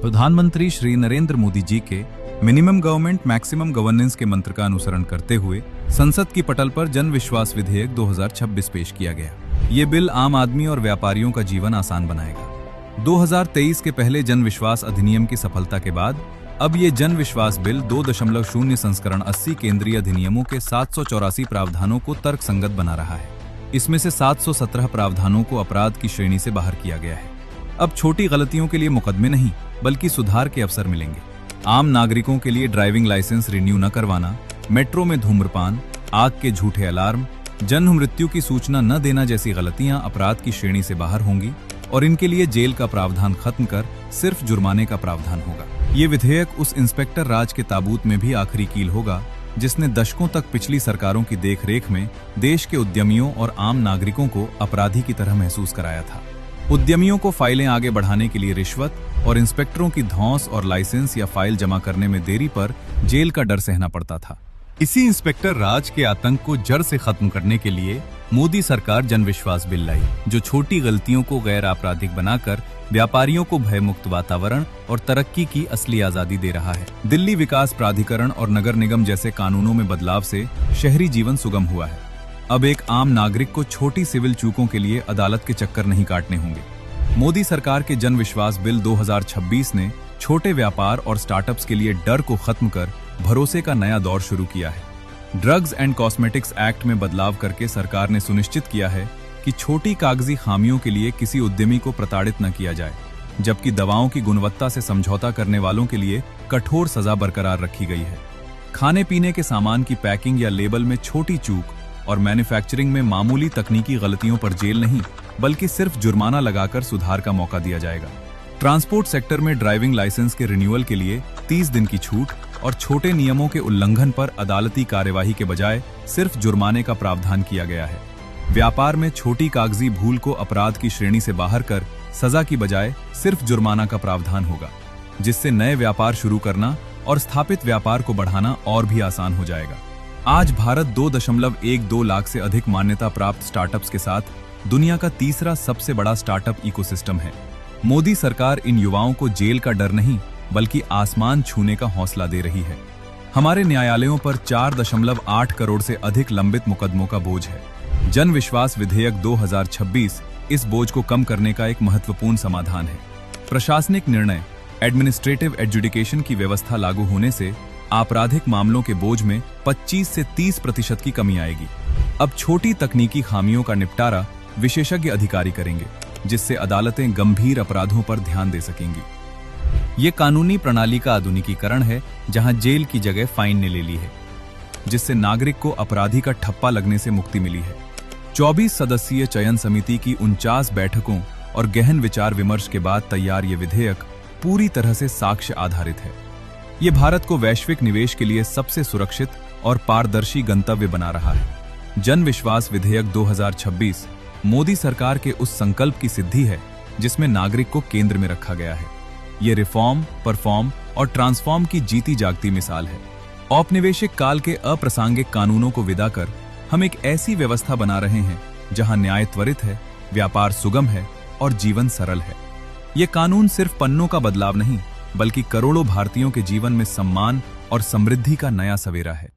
प्रधानमंत्री श्री नरेंद्र मोदी जी के minimum government maximum governance के मंत्र का अनुसरण करते हुए संसद की पटल पर जन विश्वास विधेयक 2026 पेश किया गया। ये बिल आम आदमी और व्यापारियों का जीवन आसान बनाएगा। 2023 के पहले जन विश्वास अधिनियम की सफलता के बाद अब ये जन विश्वास बिल 2.0 संस्करण 80 केंद्रीय अधिनियमों के 784 प्रावधानों को तर्कसंगत बना रहा है। इसमें से 717 प्रावधानों को अपराध की श्रेणी से बाहर किया गया है। अब छोटी गलतियों के लिए मुकदमे नहीं बल्कि सुधार के अवसर मिलेंगे। आम नागरिकों के लिए ड्राइविंग लाइसेंस रिन्यू न करवाना, मेट्रो में धूम्रपान, आग के झूठे अलार्म, जन्म मृत्यु की सूचना न देना जैसी गलतियां अपराध की श्रेणी से बाहर होंगी और इनके लिए जेल का प्रावधान खत्म कर सिर्फ जुर्माने का प्रावधान होगा। ये विधेयक उस इंस्पेक्टर राज के ताबूत में भी आखिरी कील होगा जिसने दशकों तक पिछली सरकारों की देखरेख में देश के उद्यमियों और आम नागरिकों को अपराधी की तरह महसूस कराया था। उद्यमियों को फाइलें आगे बढ़ाने के लिए रिश्वत और इंस्पेक्टरों की धौंस और लाइसेंस या फाइल जमा करने में देरी पर जेल का डर सहना पड़ता था। इसी इंस्पेक्टर राज के आतंक को जड़ से खत्म करने के लिए मोदी सरकार जन विश्वास बिल लाई, जो छोटी गलतियों को गैर आपराधिक बनाकर व्यापारियों को भयमुक्त वातावरण और तरक्की की असली आजादी दे रहा है। दिल्ली विकास प्राधिकरण और नगर निगम जैसे कानूनों में बदलाव से शहरी जीवन सुगम हुआ है। अब एक आम नागरिक को छोटी सिविल चूकों के लिए अदालत के चक्कर नहीं काटने होंगे। मोदी सरकार के जन विश्वास बिल 2026 ने छोटे व्यापार और स्टार्टअप्स के लिए डर को खत्म कर भरोसे का नया दौर शुरू किया है। ड्रग्स एंड कॉस्मेटिक्स एक्ट में बदलाव करके सरकार ने सुनिश्चित किया है कि छोटी कागजी खामियों के लिए किसी उद्यमी को प्रताड़ित न किया जाए, जबकि दवाओं की गुणवत्ता से समझौता करने वालों के लिए कठोर सजा बरकरार रखी गई है। खाने पीने के सामान की पैकिंग या लेबल में छोटी चूक और मैन्युफैक्चरिंग में मामूली तकनीकी गलतियों पर जेल नहीं बल्कि सिर्फ जुर्माना लगाकर सुधार का मौका दिया जाएगा। ट्रांसपोर्ट सेक्टर में ड्राइविंग लाइसेंस के रिन्यूअल के लिए 30 दिन की छूट और छोटे नियमों के उल्लंघन पर अदालती कार्यवाही के बजाय सिर्फ जुर्माने का प्रावधान किया गया है। व्यापार में छोटी कागजी भूल को अपराध की श्रेणी से बाहर कर सजा की बजाय सिर्फ जुर्माना का प्रावधान होगा, जिससे नए व्यापार शुरू करना और स्थापित व्यापार को बढ़ाना और भी आसान हो जाएगा। आज भारत 2.12 लाख से अधिक मान्यता प्राप्त स्टार्टअप्स के साथ दुनिया का तीसरा सबसे बड़ा स्टार्टअप इकोसिस्टम है। मोदी सरकार इन युवाओं को जेल का डर नहीं बल्कि आसमान छूने का हौसला दे रही है। हमारे न्यायालयों पर 4.8 करोड़ से अधिक लंबित मुकदमों का बोझ है। जन विश्वास विधेयक 2026 इस बोझ को कम करने का एक महत्वपूर्ण समाधान है। प्रशासनिक निर्णय एडमिनिस्ट्रेटिव एडजुडिकेशन की व्यवस्था लागू होने से आपराधिक मामलों के बोझ में 25 से 30% की कमी आएगी। अब छोटी तकनीकी खामियों का निपटारा विशेषज्ञ अधिकारी करेंगे, जिससे अदालतें गंभीर अपराधों पर ध्यान दे सकेंगी। ये कानूनी प्रणाली का आधुनिकीकरण है, जहां जेल की जगह फाइन ने ले ली है, जिससे नागरिक को अपराधी का ठप्पा लगने से मुक्ति मिली है। 24 सदस्यीय चयन समिति की 49 बैठकों और गहन विचार विमर्श के बाद तैयार ये विधेयक पूरी तरह से साक्ष्य आधारित है। ये भारत को वैश्विक निवेश के लिए सबसे सुरक्षित और पारदर्शी गंतव्य बना रहा है। जन विश्वास विधेयक 2026 मोदी सरकार के उस संकल्प की सिद्धि है जिसमें नागरिक को केंद्र में रखा गया है। ये रिफॉर्म, परफॉर्म और ट्रांसफॉर्म की जीती जागती मिसाल है। औपनिवेशिक काल के अप्रासंगिक कानूनों को विदा कर हम एक ऐसी व्यवस्था बना रहे हैं जहां न्याय त्वरित है, व्यापार सुगम है और जीवन सरल है। ये कानून सिर्फ पन्नों का बदलाव नहीं बल्कि करोड़ों भारतीयों के जीवन में सम्मान और समृद्धि का नया सवेरा है।